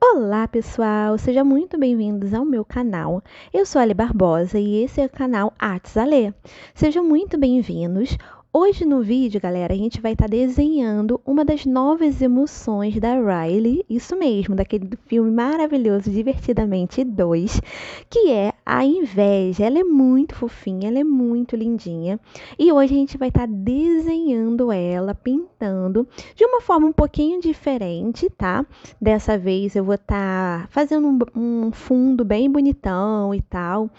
Olá, pessoal! Sejam muito bem-vindos ao meu canal. Eu sou a Ali Barbosa e esse é o canal Artes Alê. Sejam muito bem-vindos. Hoje no vídeo, galera, a gente vai estar desenhando uma das novas emoções da Riley, isso mesmo, daquele filme maravilhoso Divertidamente 2, que é a inveja. Ela é muito fofinha, ela é muito lindinha. E hoje a gente vai estar desenhando ela, pintando, de uma forma um pouquinho diferente, tá? Dessa vez eu vou estar fazendo um fundo bem bonitão e tal.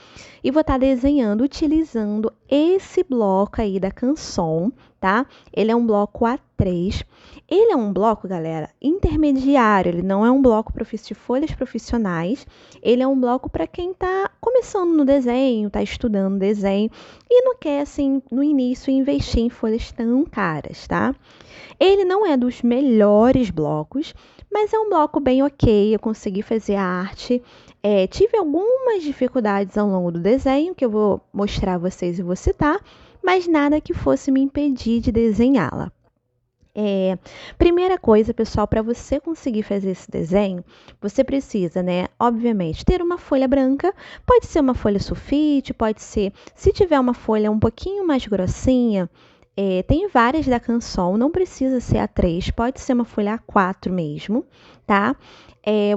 E vou estar desenhando utilizando esse bloco aí da Canson, tá? Ele é um bloco A3. Ele é um bloco, galera, intermediário. Ele não é um bloco de folhas profissionais. Ele é um bloco para quem está começando no desenho, está estudando desenho e não quer, assim, no início, investir em folhas tão caras, tá? Ele não é dos melhores blocos, mas é um bloco bem ok. Eu consegui fazer a arte. Tive algumas dificuldades ao longo do desenho, que eu vou mostrar a vocês e vou citar, mas nada que fosse me impedir de desenhá-la. Primeira coisa, pessoal, para você conseguir fazer esse desenho, você precisa, né, obviamente, ter uma folha branca. Pode ser uma folha sulfite, pode ser, se tiver uma folha um pouquinho mais grossinha, tem várias da Canson, não precisa ser A3, pode ser uma folha A4 mesmo, tá?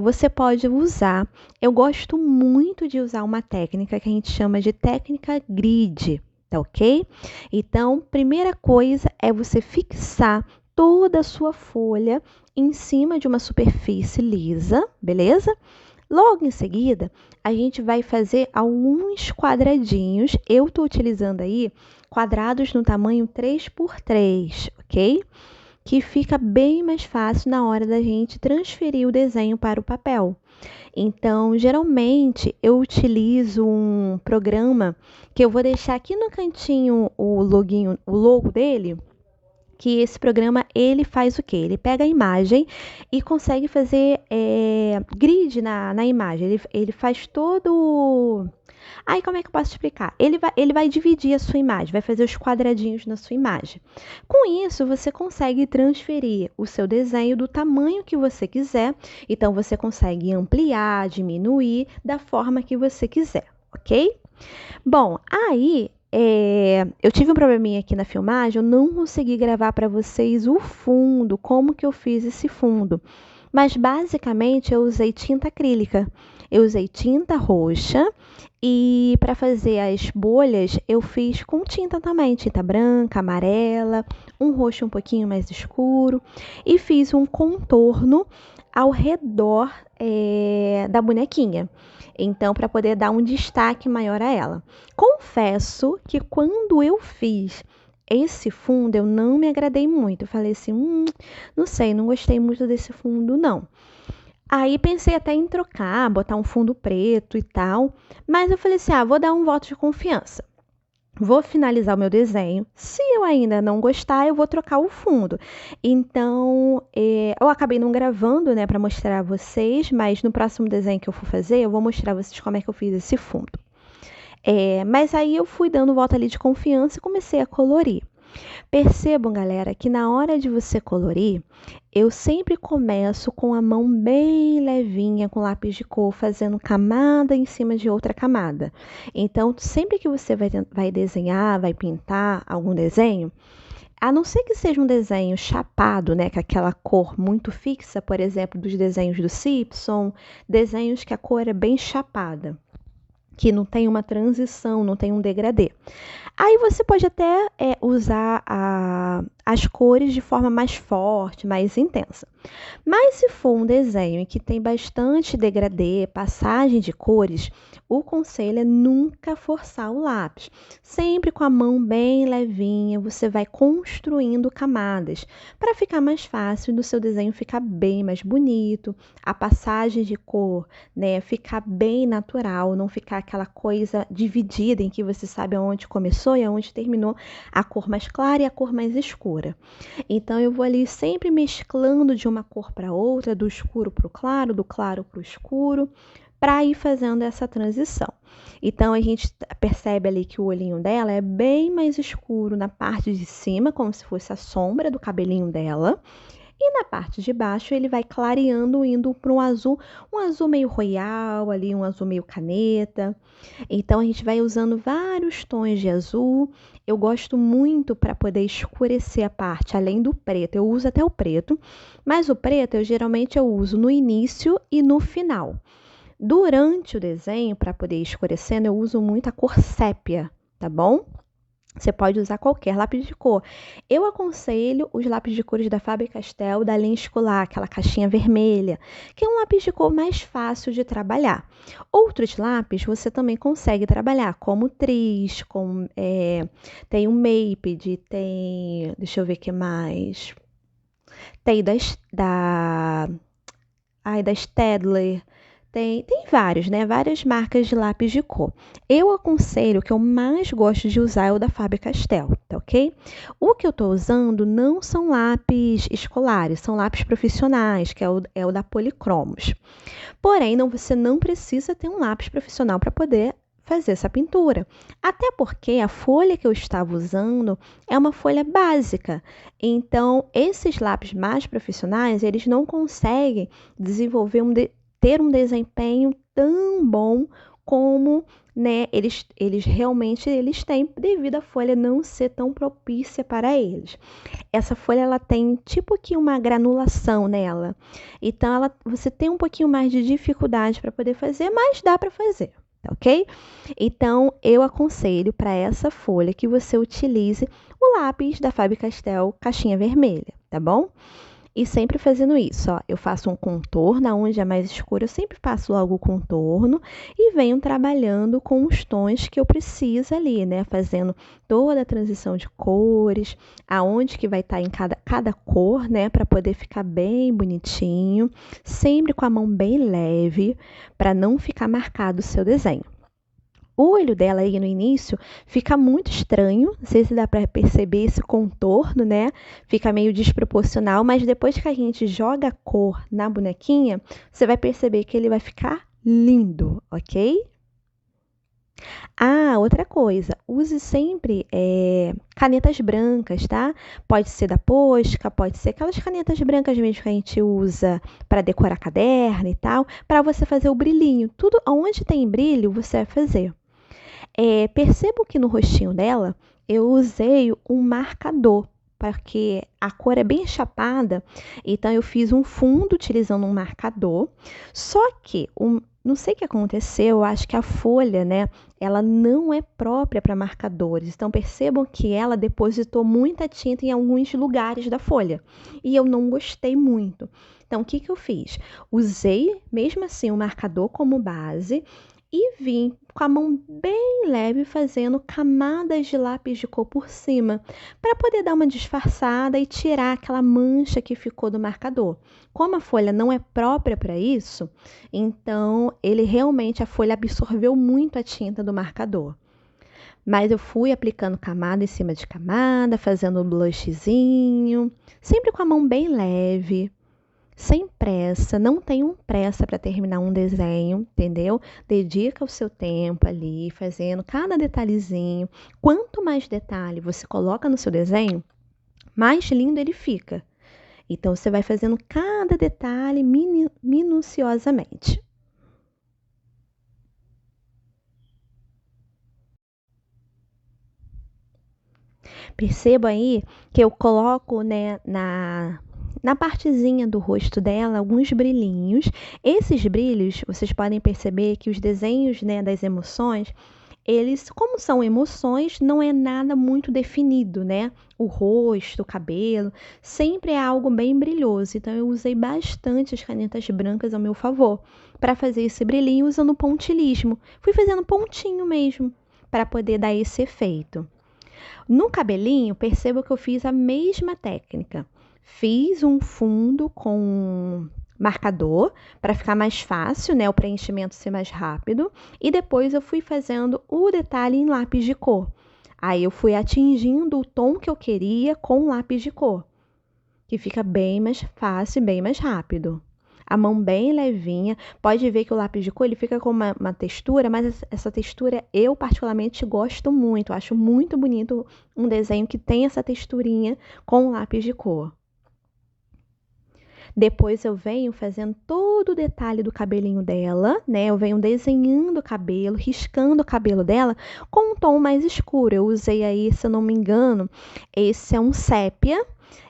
Você pode usar, eu gosto muito de usar uma técnica que a gente chama de técnica grid, tá ok? Então, primeira coisa é você fixar toda a sua folha em cima de uma superfície lisa, beleza? Logo em seguida, a gente vai fazer alguns quadradinhos. Eu estou utilizando aí quadrados no tamanho 3x3, ok? Que fica bem mais fácil na hora da gente transferir o desenho para o papel. Então, geralmente, eu utilizo um programa que eu vou deixar aqui no cantinho o logo dele, que esse programa, ele faz o quê? Ele pega a imagem e consegue fazer grid na imagem. Ele faz todo... Aí, como é que eu posso explicar? Ele vai dividir a sua imagem, vai fazer os quadradinhos na sua imagem. Com isso, você consegue transferir o seu desenho do tamanho que você quiser. Então, você consegue ampliar, diminuir da forma que você quiser, ok? Bom, aí eu tive um probleminha aqui na filmagem, eu não consegui gravar para vocês o fundo, como que eu fiz esse fundo. Mas basicamente eu usei tinta acrílica, eu usei tinta roxa e para fazer as bolhas eu fiz com tinta também, tinta branca, amarela, um roxo um pouquinho mais escuro e fiz um contorno ao redor da bonequinha. Então, para poder dar um destaque maior a ela. Confesso que quando eu fiz esse fundo, eu não me agradei muito. Eu falei assim, não sei, não gostei muito desse fundo, não. Aí pensei até em trocar, botar um fundo preto e tal. Mas eu falei assim, vou dar um voto de confiança. Vou finalizar o meu desenho. Se eu ainda não gostar, eu vou trocar o fundo. Então, eu acabei não gravando, né, para mostrar a vocês, mas no próximo desenho que eu for fazer, eu vou mostrar a vocês como é que eu fiz esse fundo. Mas aí eu fui dando volta ali de confiança e comecei a colorir. Percebam, galera, que na hora de você colorir, eu sempre começo com a mão bem levinha, com lápis de cor, fazendo camada em cima de outra camada. Então, sempre que você vai desenhar, vai pintar algum desenho, a não ser que seja um desenho chapado, né, com aquela cor muito fixa, por exemplo, dos desenhos do Simpson, desenhos que a cor é bem chapada, que não tem uma transição, não tem um degradê. Aí você pode até usar as cores de forma mais forte, mais intensa. Mas se for um desenho em que tem bastante degradê, passagem de cores, o conselho é nunca forçar o lápis. Sempre com a mão bem levinha, você vai construindo camadas para ficar mais fácil do seu desenho ficar bem mais bonito, a passagem de cor, né, ficar bem natural, não ficar aquela coisa dividida em que você sabe aonde começou e aonde terminou a cor mais clara e a cor mais escura. Então eu vou ali sempre mesclando de uma cor para outra, do escuro para o claro, do claro para o escuro, para ir fazendo essa transição. Então a gente percebe ali que o olhinho dela é bem mais escuro na parte de cima, como se fosse a sombra do cabelinho dela. E na parte de baixo ele vai clareando, indo para um azul meio royal ali, um azul meio caneta. Então a gente vai usando vários tons de azul. Eu gosto muito para poder escurecer a parte, além do preto. Eu uso até o preto, mas o preto eu uso no início e no final. Durante o desenho, para poder ir escurecendo, eu uso muito a cor sépia, tá bom? Você pode usar qualquer lápis de cor. Eu aconselho os lápis de cores da Faber-Castell da linha escolar, aquela caixinha vermelha, que é um lápis de cor mais fácil de trabalhar. Outros lápis você também consegue trabalhar, como o Tris, tem o Maped, tem, deixa eu ver o que mais, tem da Staedtler, tem vários, né? Várias marcas de lápis de cor. Eu aconselho, o que eu mais gosto de usar é o da Faber-Castell, tá ok? O que eu estou usando não são lápis escolares, são lápis profissionais, que é o da Polychromos. Porém, você não precisa ter um lápis profissional para poder fazer essa pintura. Até porque a folha que eu estava usando é uma folha básica. Então, esses lápis mais profissionais, eles não conseguem desenvolver ter um desempenho tão bom como, né, eles realmente têm, devido à folha não ser tão propícia para eles. Essa folha ela tem tipo que uma granulação nela. Então você tem um pouquinho mais de dificuldade para poder fazer, mas dá para fazer, tá ok? Então eu aconselho para essa folha que você utilize o lápis da Faber-Castell caixinha vermelha, tá bom? E sempre fazendo isso, ó, eu faço um contorno, onde é mais escuro, eu sempre faço logo o contorno e venho trabalhando com os tons que eu preciso ali, né? Fazendo toda a transição de cores, aonde que vai estar em cada cor, né? Para poder ficar bem bonitinho, sempre com a mão bem leve, para não ficar marcado o seu desenho. O olho dela aí no início fica muito estranho, não sei se dá para perceber esse contorno, né? Fica meio desproporcional, mas depois que a gente joga a cor na bonequinha, você vai perceber que ele vai ficar lindo, ok? Ah, outra coisa, use sempre canetas brancas, tá? Pode ser da Posca, pode ser aquelas canetas brancas mesmo que a gente usa para decorar caderno e tal, para você fazer o brilhinho. Tudo onde tem brilho, você vai fazer. Percebo que no rostinho dela eu usei um marcador, porque a cor é bem chapada, então eu fiz um fundo utilizando um marcador. Só que, não sei o que aconteceu, eu acho que a folha, né, ela não é própria para marcadores. Então percebam que ela depositou muita tinta em alguns lugares da folha, e eu não gostei muito. Então o que que eu fiz? Usei mesmo assim o marcador como base e vim com a mão bem leve fazendo camadas de lápis de cor por cima, para poder dar uma disfarçada e tirar aquela mancha que ficou do marcador. Como a folha não é própria para isso, então a folha absorveu muito a tinta do marcador. Mas eu fui aplicando camada em cima de camada, fazendo o blushzinho, sempre com a mão bem leve, sem pressa, não tenham pressa para terminar um desenho, entendeu? Dedica o seu tempo ali, fazendo cada detalhezinho. Quanto mais detalhe você coloca no seu desenho, mais lindo ele fica. Então, você vai fazendo cada detalhe minuciosamente. Perceba aí que eu coloco, né, na partezinha do rosto dela alguns brilhinhos. Esses brilhos, vocês podem perceber que os desenhos, né, das emoções, eles, como são emoções, não é nada muito definido, né? O rosto, o cabelo, sempre é algo bem brilhoso. Então eu usei bastante as canetas brancas ao meu favor para fazer esse brilhinho usando pontilhismo. Fui fazendo pontinho mesmo para poder dar esse efeito. No cabelinho, perceba que eu fiz a mesma técnica. Fiz um fundo com marcador para ficar mais fácil, né, o preenchimento ser mais rápido, e depois eu fui fazendo o detalhe em lápis de cor. Aí eu fui atingindo o tom que eu queria com lápis de cor, que fica bem mais fácil e bem mais rápido. A mão bem levinha, pode ver que o lápis de cor ele fica com uma textura, mas essa textura eu particularmente gosto muito, acho muito bonito um desenho que tem essa texturinha com lápis de cor. Depois eu venho fazendo todo o detalhe do cabelinho dela, né? Eu venho desenhando o cabelo, riscando o cabelo dela com um tom mais escuro. Eu usei aí, se eu não me engano, esse é um sépia.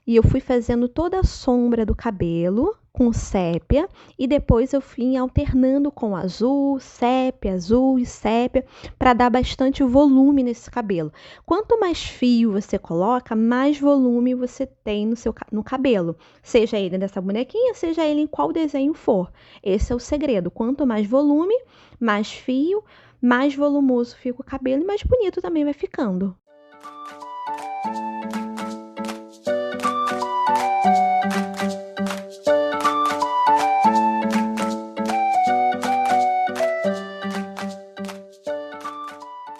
E eu fui fazendo toda a sombra do cabelo com sépia e depois eu fui alternando com azul e sépia para dar bastante volume nesse cabelo. Quanto mais fio você coloca, mais volume você tem no cabelo, seja ele nessa bonequinha, seja ele em qual desenho for. Esse é o segredo. Quanto mais volume, mais fio, mais volumoso fica o cabelo e mais bonito também vai ficando.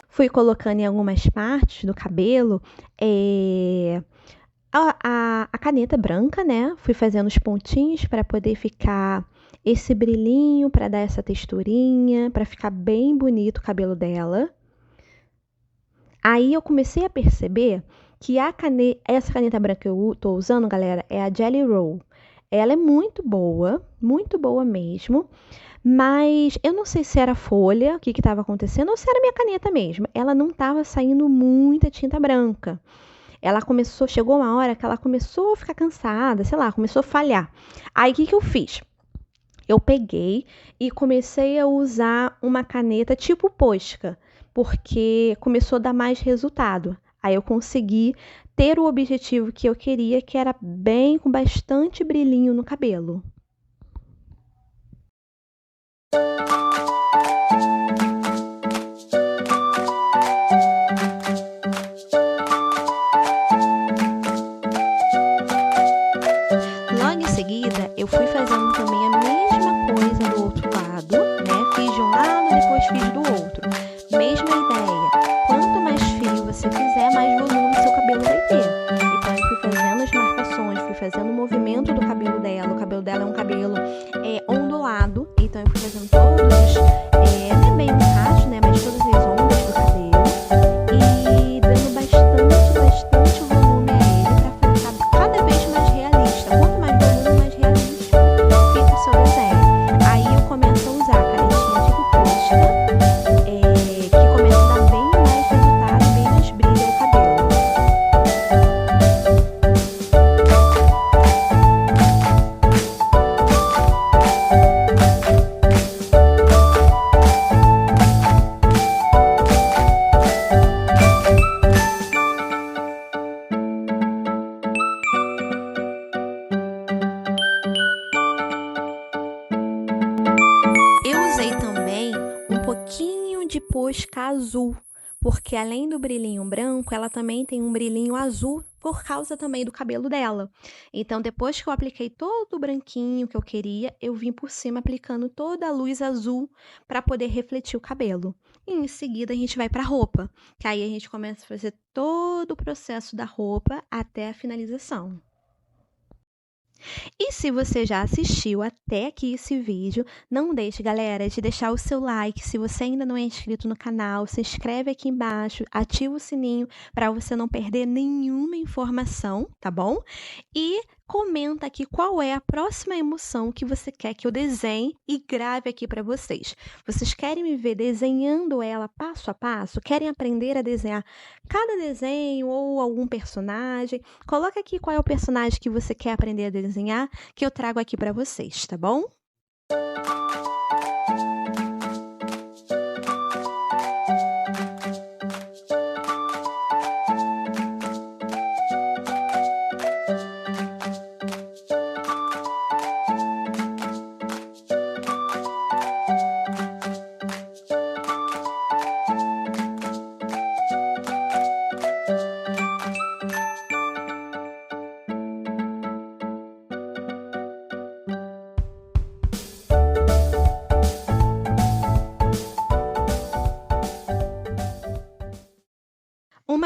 Fui colocando em algumas partes do cabelo a caneta branca, né? Fui fazendo os pontinhos para poder ficar esse brilhinho, para dar essa texturinha, para ficar bem bonito o cabelo dela. Aí eu comecei a perceber que essa caneta branca que eu tô usando, galera, é a Jelly Roll. Ela é muito boa mesmo. Mas eu não sei se era folha, o que estava acontecendo, ou se era minha caneta mesmo. Ela não estava saindo muita tinta branca. Chegou uma hora que ela começou a ficar cansada, sei lá, começou a falhar. Aí o que eu fiz? Eu peguei e comecei a usar uma caneta tipo Posca, porque começou a dar mais resultado. Aí eu consegui ter o objetivo que eu queria, que era bem com bastante brilhinho no cabelo. Logo em seguida, eu fui fazendo também a mesma coisa do outro lado, né? Fiz de um lado, depois fiz do outro. Mesma ideia. Quanto mais fio você fizer, mais volume seu cabelo vai ter. Então, eu fui fazendo as marcações, fui fazendo o movimento do cabelo dela. O cabelo dela é um cabelo ondulado, então eu fui fazendo todos, não é bem um cacho, né? Mas todas as ondas do cabelo. E dando bastante volume a ele para ficar cada vez mais realista. Quanto mais volume, mais realista fica o seu desenho. Aí eu começo a usar a canetinha tipo Posca, que começa a dar bem mais resultado, bem mais brilho no cabelo. Eu usei também um pouquinho de Posca azul, porque além do brilhinho branco, ela também tem um brilhinho azul por causa também do cabelo dela. Então, depois que eu apliquei todo o branquinho que eu queria, eu vim por cima aplicando toda a luz azul para poder refletir o cabelo. E em seguida a gente vai para a roupa, que aí a gente começa a fazer todo o processo da roupa até a finalização. E se você já assistiu até aqui esse vídeo, não deixe, galera, de deixar o seu like. Se você ainda não é inscrito no canal, se inscreve aqui embaixo, ativa o sininho para você não perder nenhuma informação, tá bom? E comenta aqui qual é a próxima emoção que você quer que eu desenhe e grave aqui para vocês. Vocês querem me ver desenhando ela passo a passo? Querem aprender a desenhar cada desenho ou algum personagem? Coloca aqui qual é o personagem que você quer aprender a desenhar, que eu trago aqui para vocês, tá bom?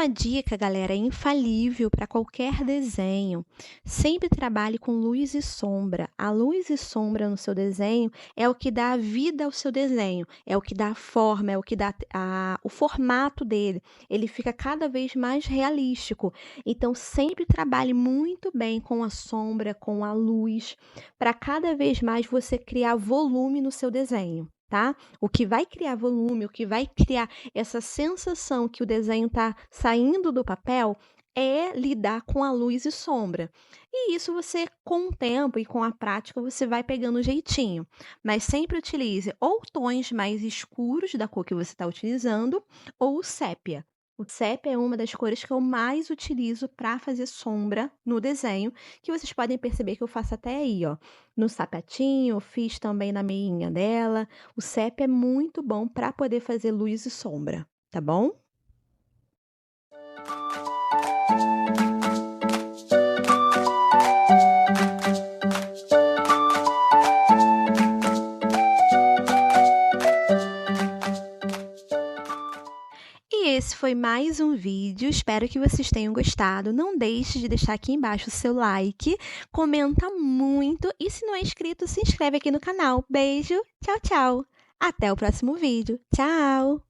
uma dica, galera, infalível para qualquer desenho: sempre trabalhe com luz e sombra. A luz e sombra no seu desenho é o que dá vida ao seu desenho, é o que dá a forma, é o que dá o formato dele. Ele fica cada vez mais realístico. Então, sempre trabalhe muito bem com a sombra, com a luz, para cada vez mais você criar volume no seu desenho, tá? O que vai criar volume, o que vai criar essa sensação que o desenho está saindo do papel é lidar com a luz e sombra. E isso você, com o tempo e com a prática, você vai pegando o jeitinho. Mas sempre utilize ou tons mais escuros da cor que você está utilizando, ou o sépia. O sépia é uma das cores que eu mais utilizo para fazer sombra no desenho, que vocês podem perceber que eu faço até aí, ó. No sapatinho, eu fiz também na meinha dela. O sépia é muito bom para poder fazer luz e sombra, tá bom? E esse foi mais um vídeo, espero que vocês tenham gostado. Não deixe de deixar aqui embaixo o seu like, comenta muito e se não é inscrito, se inscreve aqui no canal. Beijo, tchau, tchau! Até o próximo vídeo. Tchau!